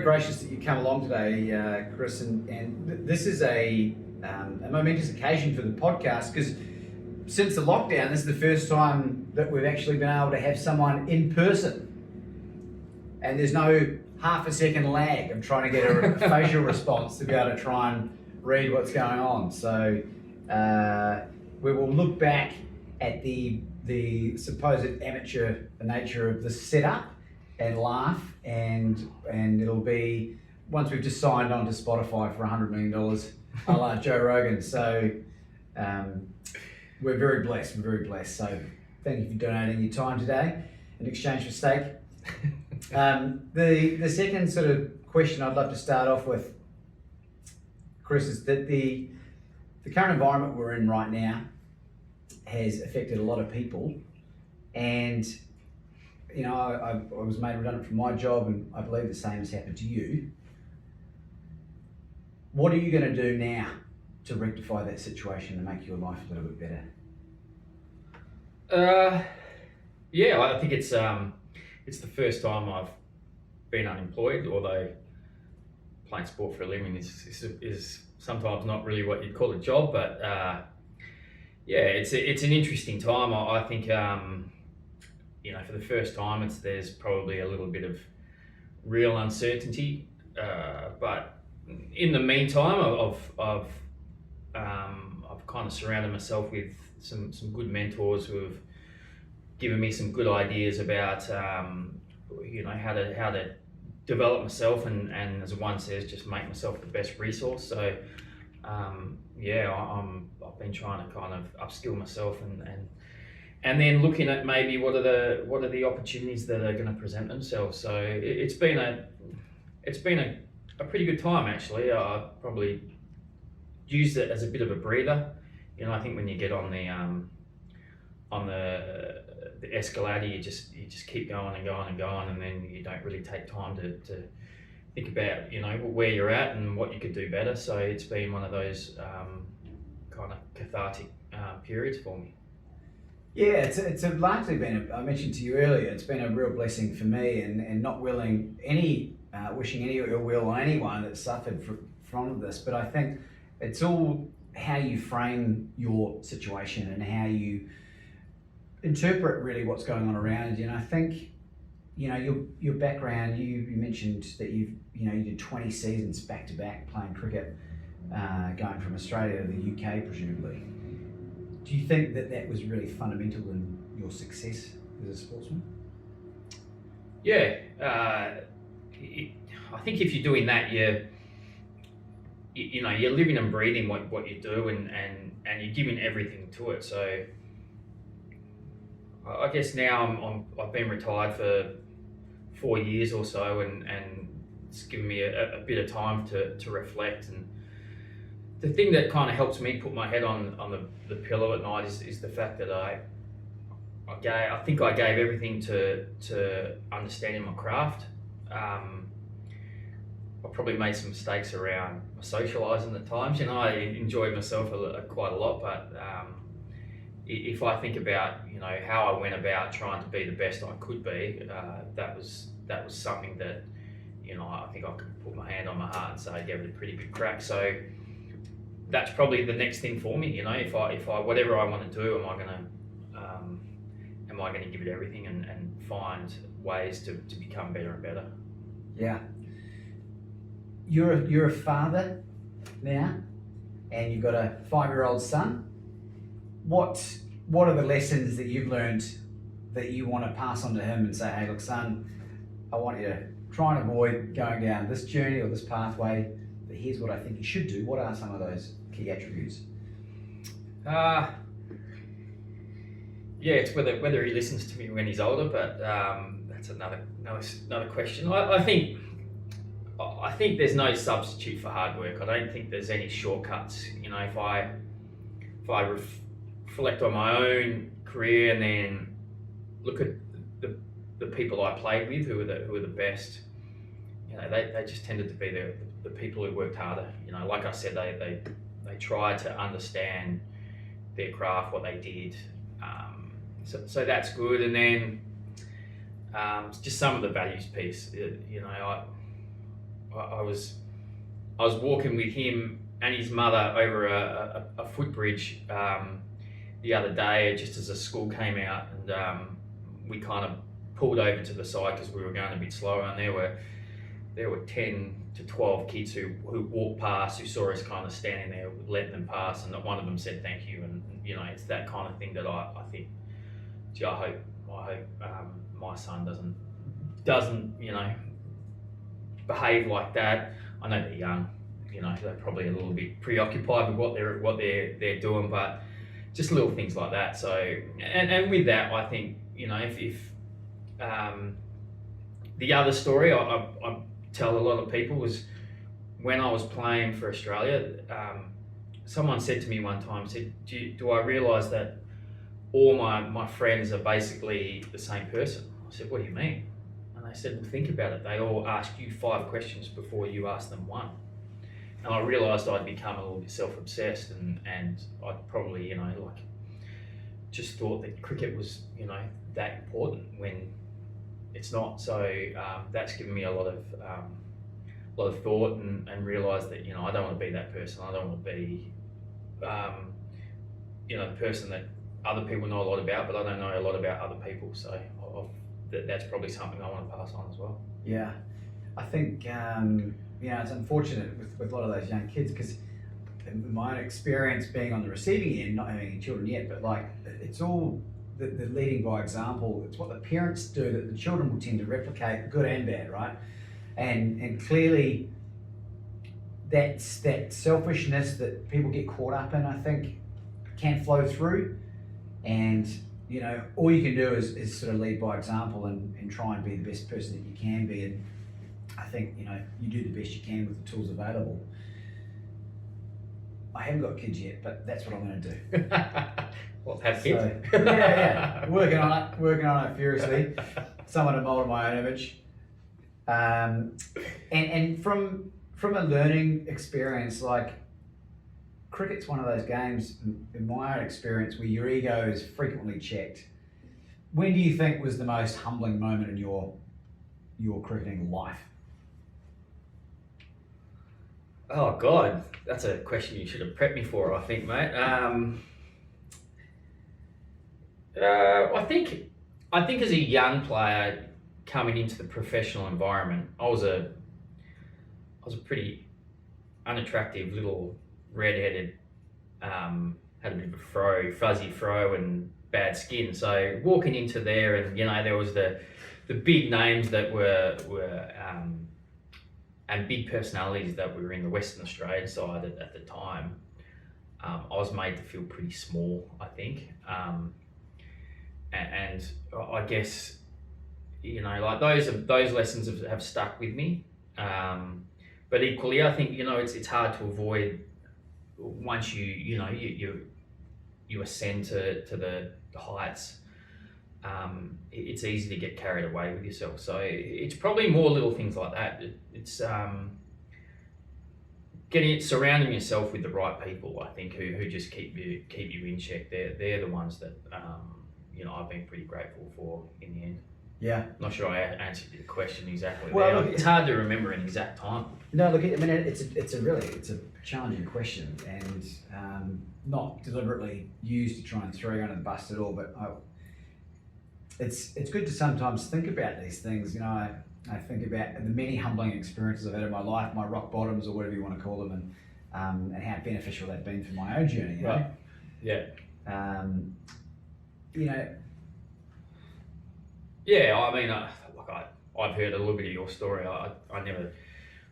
gracious that you come along today, Chris, and this is a momentous occasion for the podcast because since the lockdown, this is the first time that we've actually been able to have someone in person, and there's no half a second lag of trying to get a facial response to be able to try and read what's going on. So we will look back at the supposed amateur nature of the setup and laugh, and it'll be once we've just signed on to Spotify for $100 million, a la Joe Rogan. So we're very blessed. So thank you for donating your time today in exchange for steak. The second sort of question I'd love to start off with, Chris, is that the current environment we're in right now has affected a lot of people, and you know, I was made redundant from my job, and I believe the same has happened to you. What are you going to do now to rectify that situation and make your life a little bit better? Yeah, I think it's the first time I've been unemployed, although playing sport for a living is sometimes not really what you'd call a job, but yeah, it's an interesting time. I think you know, for the first time, there's probably a little bit of real uncertainty, but in the meantime, I've kind of surrounded myself with some good mentors who have given me some good ideas about you know, how to develop myself and as one says, just make myself the best resource. So yeah, I've been trying to kind of upskill myself and then looking at maybe what are the opportunities that are going to present themselves. So it's been a pretty good time actually. I probably used it as a bit of a breather. You know, I think when you get on the escalator, you just keep going and going and going, and then you don't really take time to think about, you know, where you're at and what you could do better. So it's been one of those kind of cathartic periods for me. Yeah, it's largely been, I mentioned to you earlier, it's been a real blessing for me, and not wishing any ill will on anyone that suffered from this, but I think it's all how you frame your situation and how you interpret really what's going on around you. And I think, you know, your background, you mentioned that you did 20 seasons back to back playing cricket, going from Australia to the UK presumably. Do you think that was really fundamental in your success as a sportsman? Yeah, I think if you're doing that, you know, you're living and breathing what you do, and you're giving everything to it. So I guess now I've been retired for 4 years or so, and it's given me a bit of time to reflect. And the thing that kind of helps me put my head on the pillow at night is the fact that I think I gave everything to understanding my craft. I probably made some mistakes around my socialising at times. You know, I enjoyed myself quite a lot, but if I think about, you know, how I went about trying to be the best I could be, that was something that, you know, I think I could put my hand on my heart and say I gave it a pretty good crack. So that's probably the next thing for me. You know, if I whatever I want to do, am I going to give it everything and find ways to become better and better? Yeah. You're a father now, and you've got a 5-year-old son. What are the lessons that you've learned that you want to pass on to him and say, hey, look, son, I want you to try and avoid going down this journey or this pathway, but here's what I think you should do. What are some of those key attributes? Yeah, it's whether he listens to me when he's older, but that's another question. I think there's no substitute for hard work. I don't think there's any shortcuts. You know, if I reflect on my own career and then look at the people I played with who were the best, you know, they just tended to be the people who worked harder. You know, like I said, they tried to understand their craft, what they did. So that's good. And then just some of the values piece. You know, I was walking with him and his mother over a footbridge the other day, just as the school came out, and we kind of pulled over to the side because we were going a bit slower, and there were 10 to 12 kids who walked past, who saw us kind of standing there, letting them pass, and one of them said thank you. And it's that kind of thing that I think, gee, I hope my son doesn't behave like that. I know they're young, they're probably a little bit preoccupied with what they're doing, but just little things like that. So and with that, I think if the other story I tell a lot of people was when I was playing for Australia. Someone said to me one time, do I realise that all my friends are basically the same person? I said, what do you mean? And they said, well, think about it. They all ask you 5 questions before you ask them 1. And I realised I'd become a little bit self-obsessed, and I'd probably, just thought that cricket was, that important when it's not. So that's given me a lot of thought, and realised that, I don't want to be that person. I don't want to be, the person that other people know a lot about, but I don't know a lot about other people. So that's probably something I want to pass on as well. Yeah, I think it's unfortunate with a lot of those young kids, because in my own experience being on the receiving end, not having any children yet, but it's all the leading by example. It's what the parents do that the children will tend to replicate, good and bad, right? And clearly that selfishness that people get caught up in, I think, can flow through. And all you can do is sort of lead by example and try and be the best person that you can be. And I think you do the best you can with the tools available. I haven't got kids yet, but that's what I'm going to do. Well, have kids. So, yeah, working on it furiously. Somewhat a mold of my own image. And from a learning experience, cricket's one of those games, in my own experience, where your ego is frequently checked. When do you think was the most humbling moment in your cricketing life? Oh God, that's a question you should have prepped me for, I think, mate. I think as a young player coming into the professional environment, I was a pretty unattractive little redheaded, had a bit of a fuzzy fro and bad skin. So walking into there, and there was the big names that were and big personalities that were in the Western Australian side at the time. I was made to feel pretty small, I think, and I guess those lessons have stuck with me. But equally, I think it's hard to avoid once you ascend to the heights. It's easy to get carried away with yourself. So it's probably more little things like that. It's surrounding yourself with the right people, I think, who just keep you in check. They're the ones that I've been pretty grateful for in the end. Yeah. Not sure I answered your question exactly. Well, look, it's hard to remember an exact time. No, look, I mean, it's a challenging question, and not deliberately used to try and throw you under the bus at all, but it's good to sometimes think about these things. I think about the many humbling experiences I've had in my life, my rock bottoms, or whatever you want to call them, and how beneficial they've been for my own journey. Right. Yeah. Yeah, I mean, I've heard a little bit of your story. I never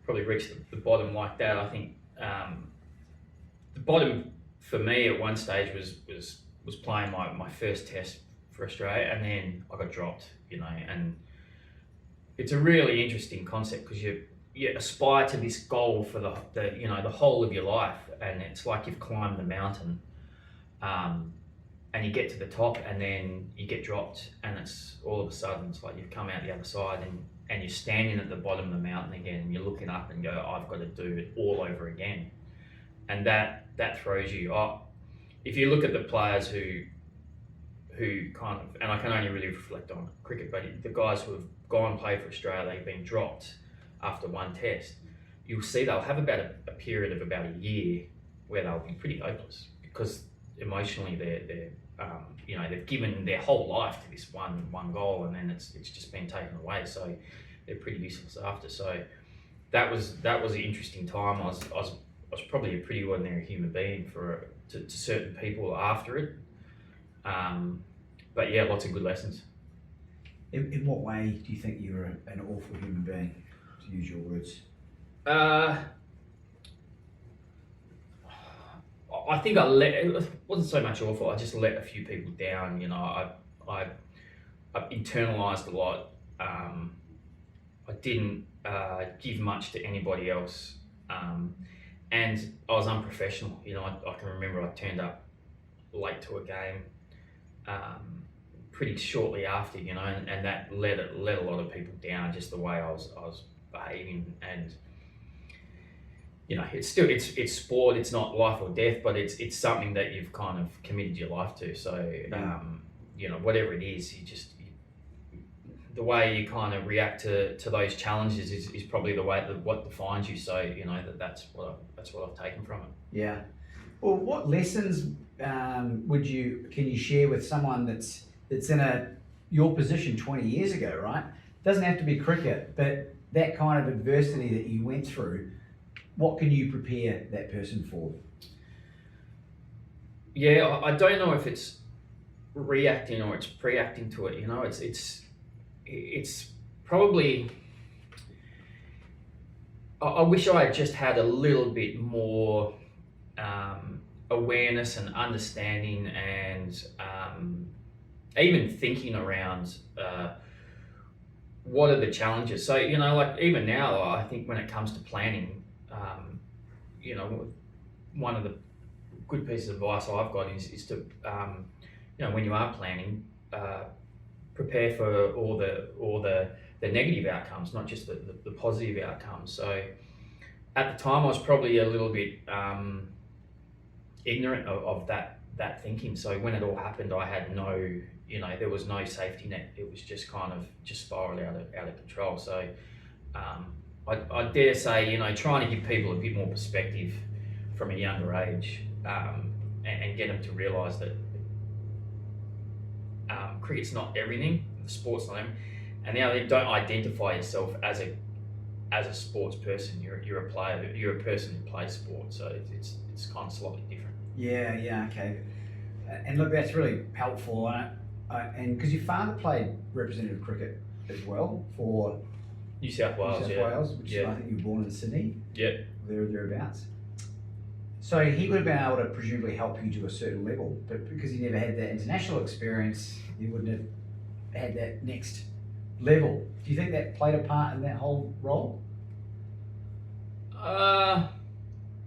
probably reached the bottom like that. I think the bottom for me at one stage was playing my first test for Australia, and then I got dropped. And it's a really interesting concept, because you aspire to this goal for the whole of your life, and it's like you've climbed the mountain. And you get to the top, and then you get dropped, and it's all of a sudden it's like you've come out the other side, and you're standing at the bottom of the mountain again, and you're looking up and go, I've got to do it all over again. And that throws you off. If you look at the players who kind of, and I can only really reflect on cricket, but the guys who have gone and played for Australia, they've been dropped after one test. you'll see they'll have about a period of about a year where they'll be pretty hopeless because emotionally they've given their whole life to this one goal, and then it's just been taken away. So they're pretty useless after. So that was an interesting time. I was probably a pretty ordinary human being to certain people after it. But yeah, lots of good lessons. In what way do you think you were an awful human being, to use your words? I think it wasn't so much awful. I just let a few people down. I internalized a lot. I didn't give much to anybody else, and I was unprofessional. I can remember I turned up late to a game pretty shortly after, and that let a lot of people down, just the way I was behaving. And it's sport, it's not life or death, but it's something that you've kind of committed your life to. So whatever it is, the way you kind of react to those challenges is probably the way what defines you. So that's what I've taken from it. Yeah. Well, what lessons can you share with someone that's in your position 20 years ago, right? Doesn't have to be cricket, but that kind of adversity that you went through, what can you prepare that person for? Yeah, I don't know if it's reacting or it's pre-acting to it. It's probably. I wish I had just had a little bit more awareness and understanding, and even thinking around what are the challenges. So like even now, I think when it comes to planning, one of the good pieces of advice I've got is to when you are planning, prepare for all the negative outcomes, not just the positive outcomes. So at the time I was probably a little bit ignorant of that thinking. So when it all happened, I had there was no safety net. It was just kind of spiraled out of control. So I dare say, trying to give people a bit more perspective from a younger age, and get them to realise that cricket's not everything, the sport's not everything, and now they don't identify yourself as a sports person. You're a player. You're a person who plays sport. So it's kind of slightly different. Yeah, okay. And look, that's really helpful. And because your father played representative cricket as well for New South Wales, which I think you were born in Sydney. Yeah. Thereabouts. So he would have been able to presumably help you to a certain level, but because he never had that international experience, he wouldn't have had that next level. Do you think that played a part in that whole role?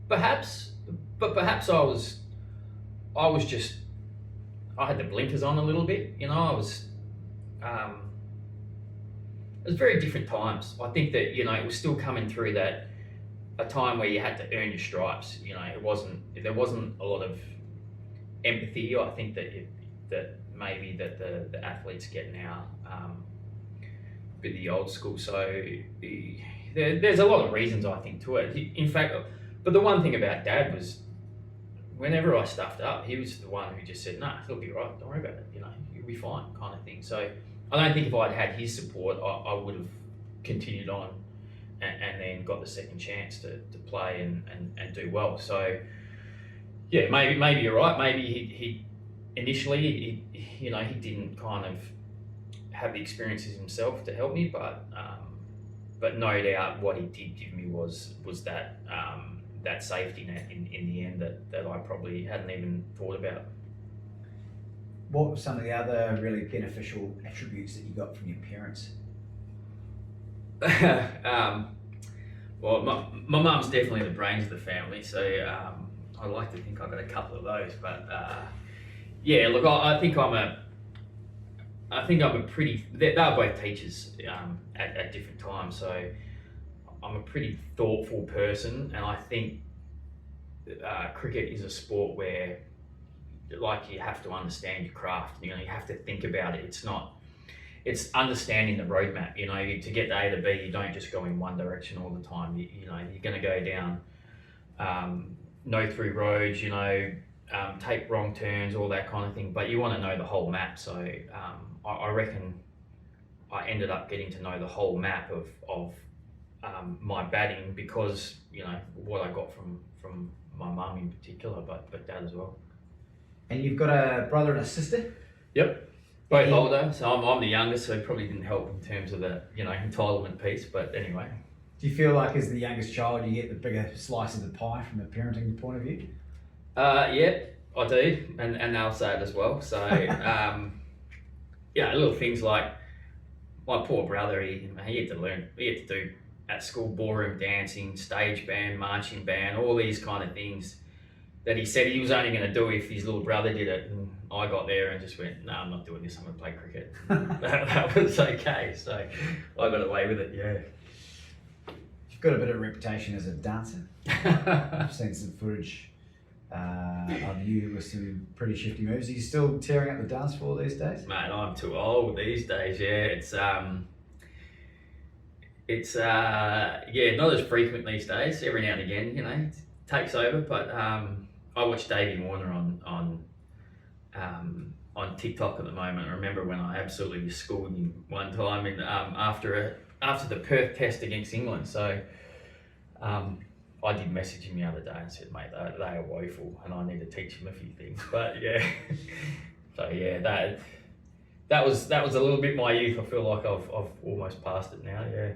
Perhaps, but perhaps I had the blinkers on a little bit. It was very different times. I think that it was still coming through a time where you had to earn your stripes. There wasn't a lot of empathy. I think that maybe the athletes get now, with the old school. So there's a lot of reasons I think to it. In fact, but the one thing about Dad was, whenever I stuffed up, he was the one who just said, "Nah, it'll be right. Don't worry about it. You'll be fine," kind of thing. So I don't think if I'd had his support, I would have continued on and then got the second chance to play and do well. So yeah, maybe you're right. Maybe he initially he didn't kind of have the experiences himself to help me, but no doubt what he did give me was that safety net in the end that I probably hadn't even thought about. What were some of the other really beneficial attributes that you got from your parents? Well, my mum's definitely the brains of the family, so I like to think I've got a couple of those. But yeah, look, I think I'm a pretty. They're both teachers at different times, so I'm a pretty thoughtful person, and I think cricket is a sport where, like, you have to understand your craft. You have to think about it. it's understanding the roadmap. You know, to get to A to B, you don't just go in one direction all the time. You know, you're going to go down no through roads. You know, take wrong turns, all that kind of thing. But you want to know the whole map. So I reckon I ended up getting to know the whole map of my batting because, you know, what I got from my mum in particular, but dad as well. And you've got a brother and a sister? Yep. Both older, so I'm the youngest, so it probably didn't help in terms of the, you know, entitlement piece, but anyway. Do you feel like as the youngest child you get the bigger slice of the pie from a parenting point of view? Yeah, I do, and they'll say it as well. So, yeah, little things like my poor brother, he had to do at school ballroom dancing, stage band, marching band, all these kind of things that he said he was only going to do if his little brother did it. And I got there and just went, no, I'm not doing this, I'm going to play cricket. that was okay, so I got away with it, yeah. You've got a bit of a reputation as a dancer. I've seen some footage of you with some pretty shifty moves. Are you still tearing up the dance floor these days? Mate, I'm too old these days, yeah. It's yeah, not as frequent these days. Every now and again, you know, it takes over. But I watch Davey Warner on TikTok at the moment. I remember when I absolutely schooled him one time in after the Perth Test against England. So I did message him the other day and said, mate, they are woeful, and I need to teach him a few things. But yeah, so yeah, that was a little bit my youth. I feel like I've almost passed it now. Yeah.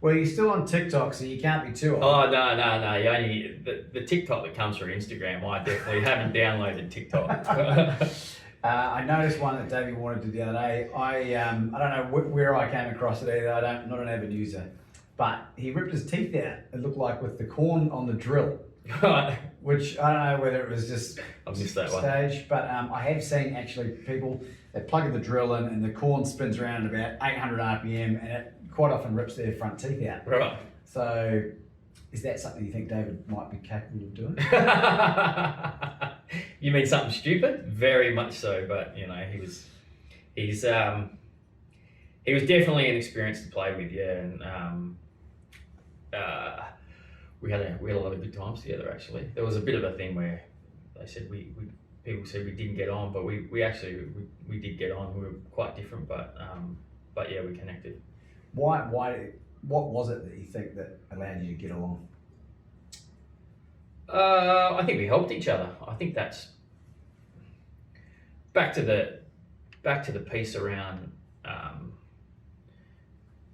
Well, you're still on TikTok, so you can't be too old. Oh, no. You only the TikTok that comes through Instagram, I definitely haven't downloaded TikTok. I noticed one that Davey Warner did the other day. I don't know where I came across it either. I'm not an avid user. But he ripped his teeth out, it looked like, with the corn on the drill. Right. Which I don't know whether it was just I missed that one. stage, but I have seen actually people, they plug the drill in and the corn spins around at about 800 RPM and it quite often rips their front teeth out. Right. So, is that something you think David might be capable of doing? You mean something stupid? Very much so, but you know, he was definitely an experience to play with, yeah, and we had a lot of good times together. Actually, there was a bit of a thing where they said people said we didn't get on, but we actually did get on. We were quite different, but yeah, we connected. Why? What was it that you think that allowed you to get along? I think we helped each other. I think that's back to the piece around.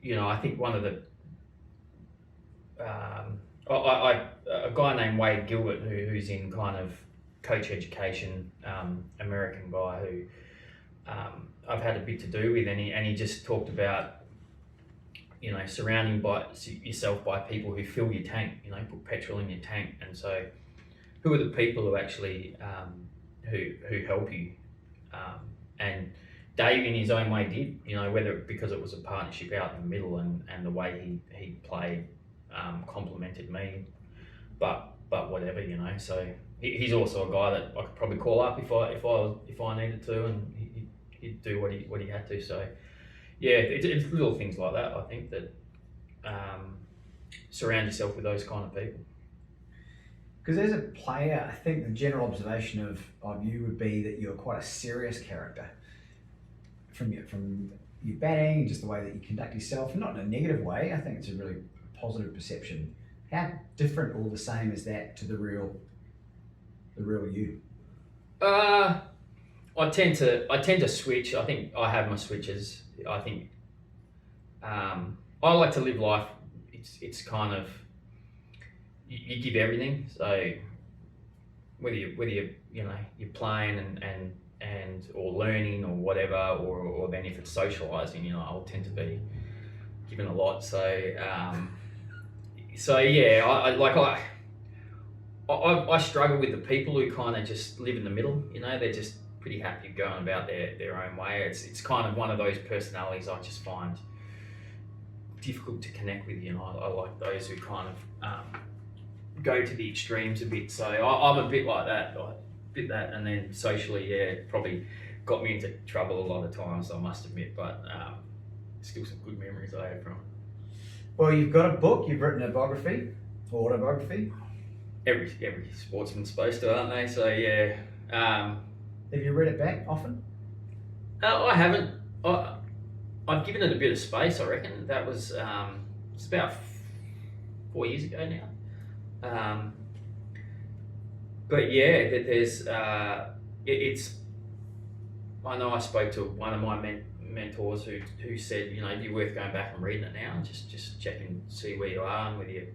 You know, I think one of the a guy named Wade Gilbert who's in kind of coach education, American guy who I've had a bit to do with, and he just talked about, you know, surrounding yourself by people who fill your tank, you know, put petrol in your tank. And so who are the people who actually who help you? And Dave in his own way did, you know, whether because it was a partnership out in the middle and the way he played complemented me, but whatever, you know. So he's also a guy that I could probably call up if I needed to, and he'd do what he had to. So yeah, it's little things like that, I think, that surround yourself with those kind of people. Because as a player, I think the general observation of you would be that you're quite a serious character from your batting, just the way that you conduct yourself, not in a negative way. I think it's a really positive perception. How different or the same is that to the real you? I tend to switch. I think I have my switches. I think I like to live life. It's kind of you give everything. So whether you know you're playing and or learning or whatever, or then if it's socialising, you know, I'll tend to be given a lot. So so yeah, I struggle with the people who kind of just live in the middle. You know, they're just pretty happy going about their own way. It's kind of one of those personalities I just find difficult to connect with. You know, I like those who kind of go to the extremes a bit. So I'm a bit like that, and then socially, yeah, probably got me into trouble a lot of times, I must admit, but still some good memories I had from it. Well, you've got a book, you've written a biography, or autobiography. Every sportsman's supposed to, aren't they? So yeah. Have you read it back often? I haven't. I've given it a bit of space, I reckon. That was it's about 4 years ago now. But yeah, there's it's. I know I spoke to one of my mentors who said, you know, it'd be worth going back and reading it now and just check and see where you are and whether you're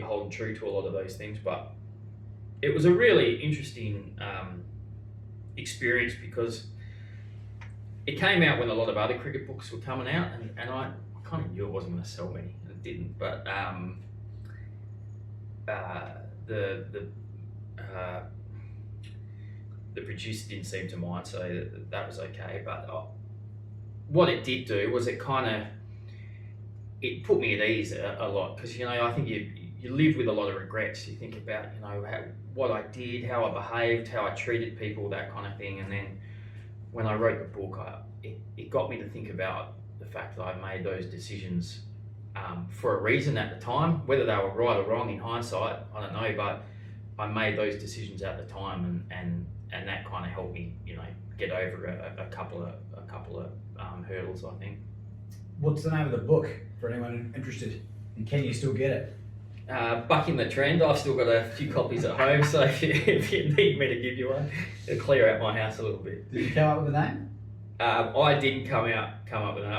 holding true to a lot of those things. But it was a really interesting experience because it came out when a lot of other cricket books were coming out, and I kind of knew it wasn't going to sell many, and it didn't. But the producer didn't seem to mind, so that was okay. But what it did do was it put me at ease a lot, because you know, I think you live with a lot of regrets. You think about, you know, what I did, how I behaved, how I treated people, that kind of thing. And then when I wrote the book, it got me to think about the fact that I made those decisions for a reason at the time. Whether they were right or wrong in hindsight, I don't know, but I made those decisions at the time, and that kind of helped me, you know, get over a couple of hurdles, I think. What's the name of the book for anyone interested? And can you still get it? Bucking the Trend. I've still got a few copies at home, so if you need me to give you one, it'll clear out my house a little bit. Did you come up with a name? I didn't come up with a name.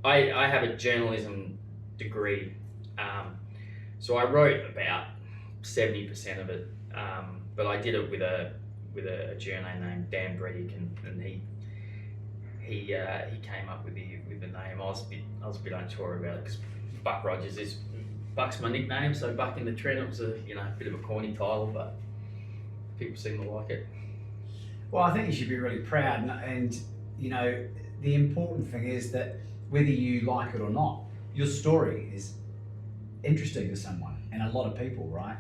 I have a journalism degree, so I wrote about 70% of it, but I did it with a journo named Dan Bredick, and he came up with the name. I was a bit unsure about it because Buck Rogers is Buck's my nickname, so Bucking the Trend, it was a bit of a corny title, but people seem to like it. Well, I think you should be really proud, and you know, the important thing is that whether you like it or not, your story is interesting to someone and a lot of people, right?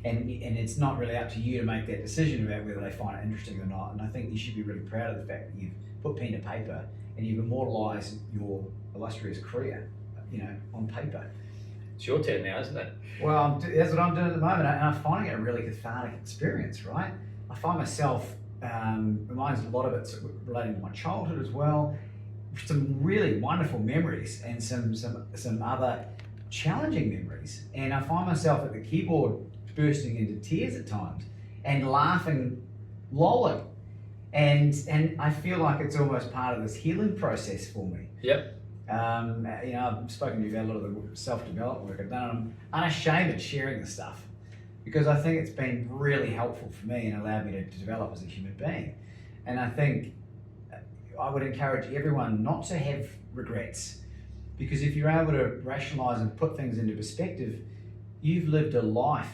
And it's not really up to you to make that decision about whether they find it interesting or not. And I think you should be really proud of the fact that you've put pen to paper and you've immortalised your illustrious career, you know, on paper. It's your turn now, isn't it? Well, that's what I'm doing at the moment, and I'm finding it a really cathartic experience, right? I find myself, reminds a lot of it's relating to my childhood as well, some really wonderful memories and some other challenging memories. And I find myself at the keyboard bursting into tears at times and laughing, lolling. And I feel like it's almost part of this healing process for me. Yep. You know, I've spoken to you about a lot of the self-development work I've done. I'm unashamed of sharing this stuff because I think it's been really helpful for me and allowed me to develop as a human being. And I think I would encourage everyone not to have regrets, because if you're able to rationalise and put things into perspective, you've lived a life,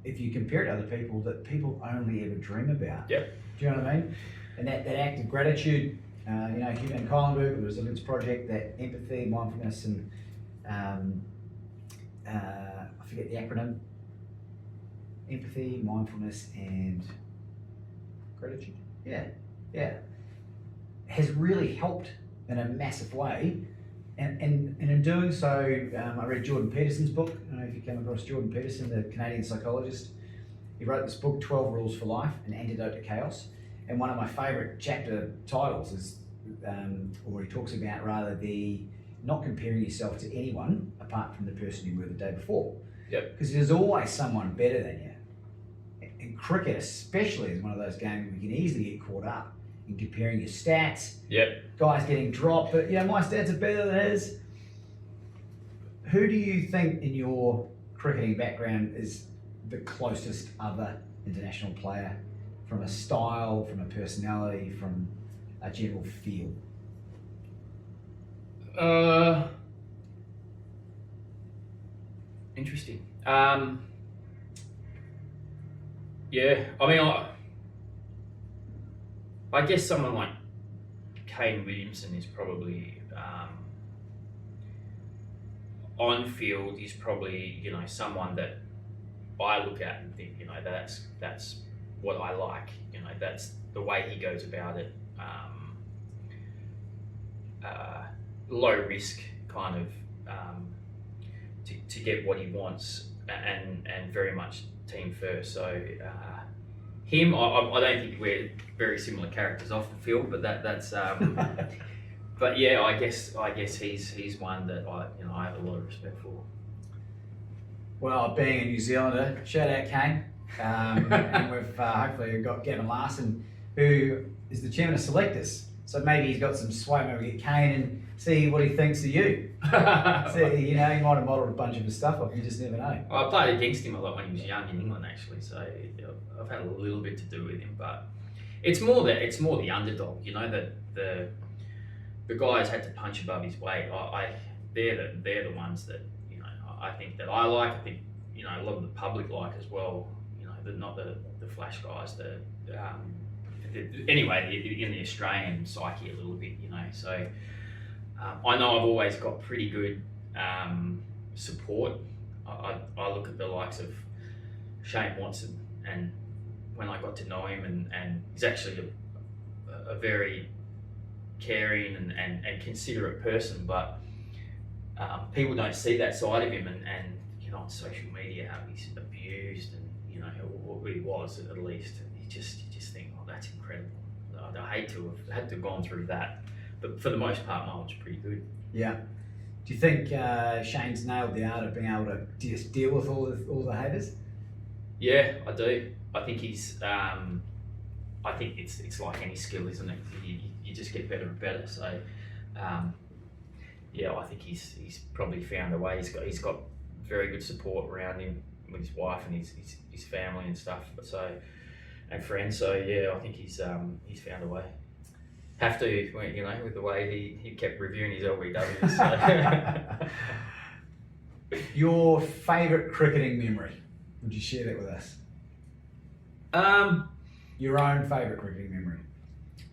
if you compare it to other people, that people only ever dream about. Yep. Do you know what I mean? And that act of gratitude, you know, Hugh Van Cuylenburg, the Resilience Project, that empathy, mindfulness, and I forget the acronym. Empathy, mindfulness, and Gratitude. Yeah, has really helped in a massive way. And in doing so, I read Jordan Peterson's book. I don't know if you came across Jordan Peterson, the Canadian psychologist. He wrote this book, 12 Rules for Life, An Antidote to Chaos. And one of my favourite chapter titles is, or he talks about rather, the not comparing yourself to anyone apart from the person you were the day before. Yep. Because there's always someone better than you. And cricket especially is one of those games where you can easily get caught up in comparing your stats. Yep. Guys getting dropped, but you know, my stats are better than his. Who do you think in your cricketing background is the closest other international player from a style, from a personality, from a general feel? Interesting. Yeah, I mean, I guess someone like Kane Williamson is probably on field is probably, you know, someone that I look at and think, you know, that's what I like. You know, that's the way he goes about it, low risk kind of to get what he wants, and very much team first. So him, I don't think we're very similar characters off the field, but that's but yeah, I guess he's one that I have a lot of respect for. Well, being a New Zealander, shout out Kane, and we've hopefully got Gavin Larson, who is the chairman of selectors. So maybe he's got some sway. Maybe we get Kane and see what he thinks of you. So, he might have modelled a bunch of his stuff off. You just never know. I played against him a lot when he was young in England, actually. So I've had a little bit to do with him, but it's more the underdog. That the guys had to punch above his weight. They're the ones that I think that I like. I think a lot of the public like as well. Not the flash guys. Anyway, in the Australian psyche a little bit. So I know I've always got pretty good support. I look at the likes of Shane Watson, and when I got to know him, and he's actually a very caring and considerate person, but people don't see that side of him, and on social media how he's abused, and or he was at least, and you just think, oh, that's incredible. I hate to have had to have gone through that, but for the most part, no, it's pretty good. Yeah. Do you think Shane's nailed the art of being able to just deal with all the haters? Yeah, I do. I think he's. I think it's like any skill, isn't it? You just get better and better. So, yeah, I think he's probably found a way. He's got very good support around him with his wife and his family and stuff. So, and friends. So yeah, I think he's found a way. Have to, with the way he kept reviewing his LBWs. So. Your favourite cricketing memory? Would you share that with us? Your own favourite cricketing memory?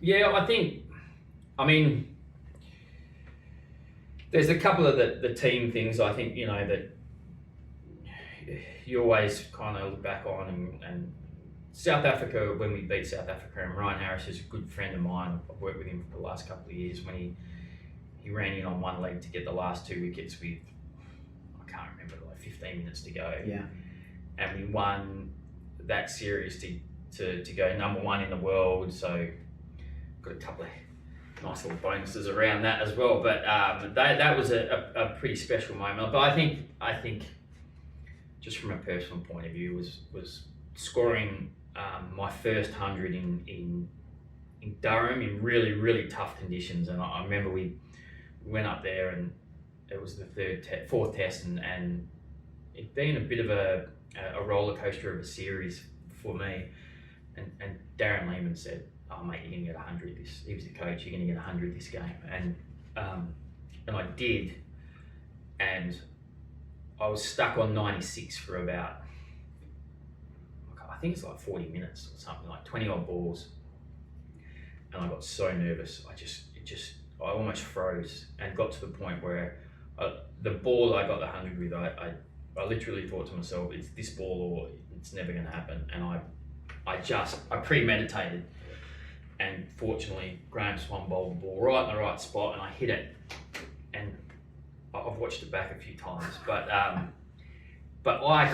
Yeah, there's a couple of the team things I think, that you always kind of look back on, and South Africa, when we beat South Africa, and Ryan Harris is a good friend of mine. I've worked with him for the last couple of years. When he ran in on one leg to get the last 2 wickets with, I can't remember, like 15 minutes to go. Yeah. And we won that series to go number one in the world. So got a couple of nice little bonuses around that as well. But that was a pretty special moment. But I think just from a personal point of view was scoring my first 100 in Durham in really, really tough conditions. And I remember we went up there, and it was the fourth test, and it being a bit of a roller coaster of a series for me. And Darren Lehman said, "Oh mate, you're gonna get 100 this." He was the coach. "You're gonna get 100 this game," and I did, and I was stuck on 96 for about, I think it's like 40 minutes or something, like 20 odd balls, and I got so nervous. I almost froze, and got to the point where the ball that I got the 100 with, I literally thought to myself, it's this ball or it's never going to happen. And I premeditated, and fortunately Graham Swan bowled the ball right in the right spot, and I hit it. And I've watched it back a few times, but I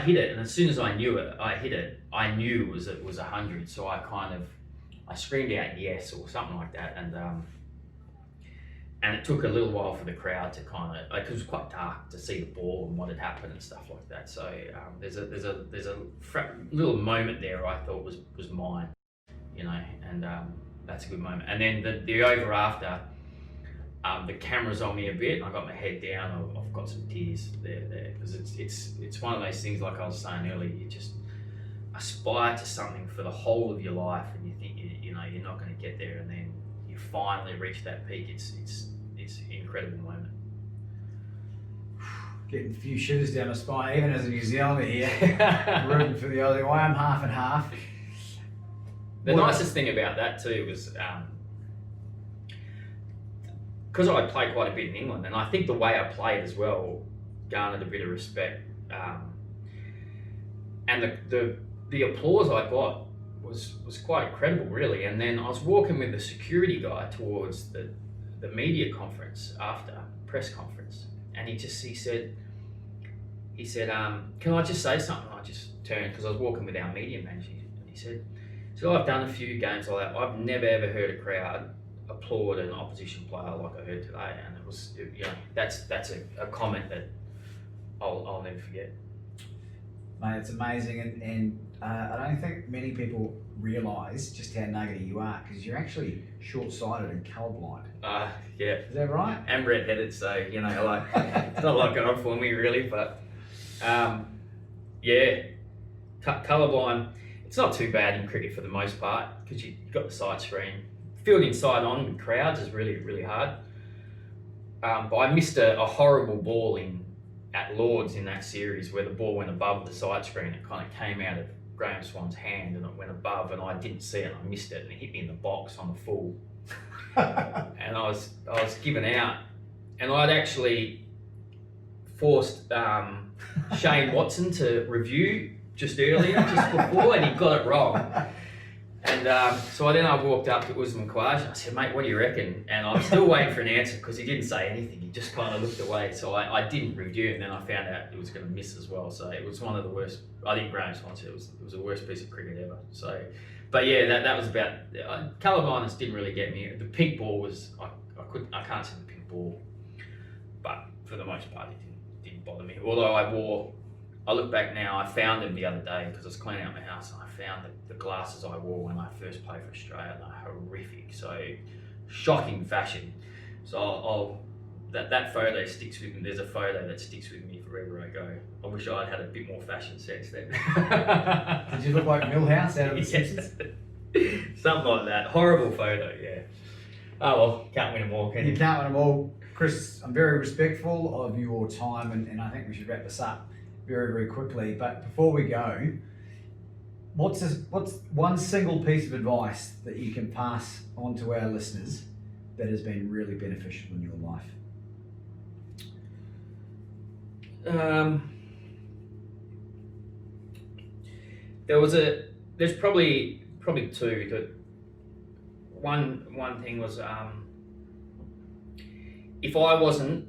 hit it, and as soon as I knew it, I hit it, I knew it was 100. So I screamed out yes or something like that, and it took a little while for the crowd to it was quite dark to see the ball and what had happened and stuff like that. So there's a little moment there I thought was mine, and that's a good moment. And then the over after, the camera's on me a bit, and I got my head down. I've got some tears there because it's one of those things, like I was saying earlier, you just aspire to something for the whole of your life, and you think you're not going to get there, and then you finally reach that peak. It's an incredible moment. Getting a few shivers down my spine, even as a New Zealander here, rooting for the Aussie. I am half and half. The nicest thing about that too was, because I played quite a bit in England, and I think the way I played as well garnered a bit of respect. And the applause I got was quite incredible, really. And then I was walking with the security guy towards the media conference after press conference, and he said, can I just say something? I just turned because I was walking with our media manager, and he said, so I've done a few games like that. I've never ever heard a crowd applaud an opposition player like I heard today, and it was, you know, that's a comment that I'll never forget. Mate, it's amazing, and I don't think many people realise just how nuggety you are, because you're actually short-sighted and colourblind. Yeah. Is that right? And red-headed, so, you know, like, it's not like going for me really, but yeah, colourblind. It's not too bad in cricket for the most part, because you've got the side screen. Fielding side on with crowds is really, really hard. But I missed a horrible ball at Lords in that series where the ball went above the side screen. It kind of came out of Graham Swan's hand and it went above, and I didn't see it and I missed it, and it hit me in the box on the full. And I was given out, and I'd actually forced Shane Watson to review just earlier, just before, and he got it wrong. And so I walked up to Usman Khwaja and I said, mate, what do you reckon? And I'm still waiting for an answer because he didn't say anything. He just kind of looked away. So I didn't review it, and then I found out it was going to miss as well. So it was one of the worst. I think Graham Swan said it was the worst piece of cricket ever. So, but yeah, that was about, colour blindness didn't really get me. The pink ball was, I can't see the pink ball, but for the most part it didn't bother me. Although I look back now, I found them the other day because I was cleaning out my house, and I found the glasses I wore when I first played for Australia, and they're horrific. So, shocking fashion. So that photo sticks with me. There's a photo that sticks with me wherever I go. I wish I'd had a bit more fashion sense then. Did you look like Milhouse out of The Simpsons? Something like that. Horrible photo, yeah. Oh well, can't win them all, can you? You can't win them all. Chris, I'm very respectful of your time, and I think we should wrap this up very, very quickly. But before we go, what's one single piece of advice that you can pass on to our listeners that has been really beneficial in your life? There's probably two. One thing was, if I wasn't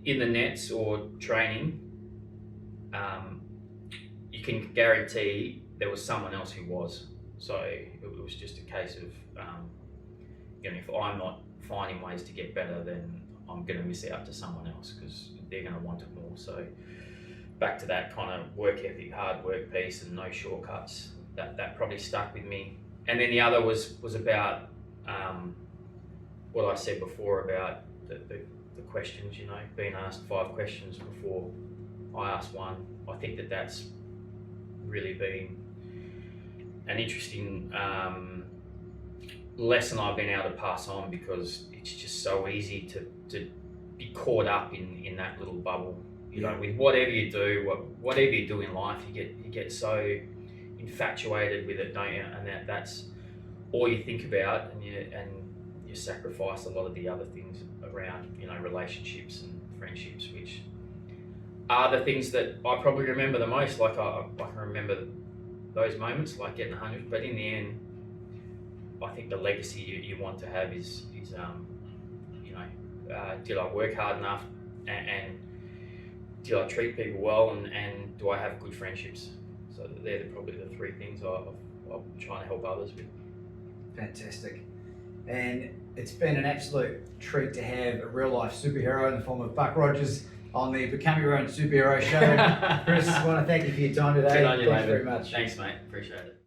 in the nets or training, you can guarantee there was someone else who was. So it was just a case of, you know, if I'm not finding ways to get better, then I'm going to miss out to someone else because they're going to want it more. So back to that kind of work ethic, hard work piece, and no shortcuts. That probably stuck with me. And then the other was about what I said before about the questions. You know, being asked 5 questions before I asked one. I think that's really been an interesting lesson I've been able to pass on, because it's just so easy to be caught up in that little bubble. You know, with whatever you do, whatever you do in life, you get so infatuated with it, don't you? And that's all you think about, and you sacrifice a lot of the other things around, you know, relationships and friendships, which are the things that I probably remember the most. Like I can remember those moments, like getting 100. But in the end, I think the legacy you want to have is you know, did I work hard enough, and did I treat people well, and do I have good friendships? So they're probably the 3 things I'm trying to help others with. Fantastic. And it's been an absolute treat to have a real life superhero in the form of Buck Rogers on the Become Your Own Superhero show. Chris, I want to thank you for your time today. Good on you, Thanks David. very much. Thanks, mate. Appreciate it.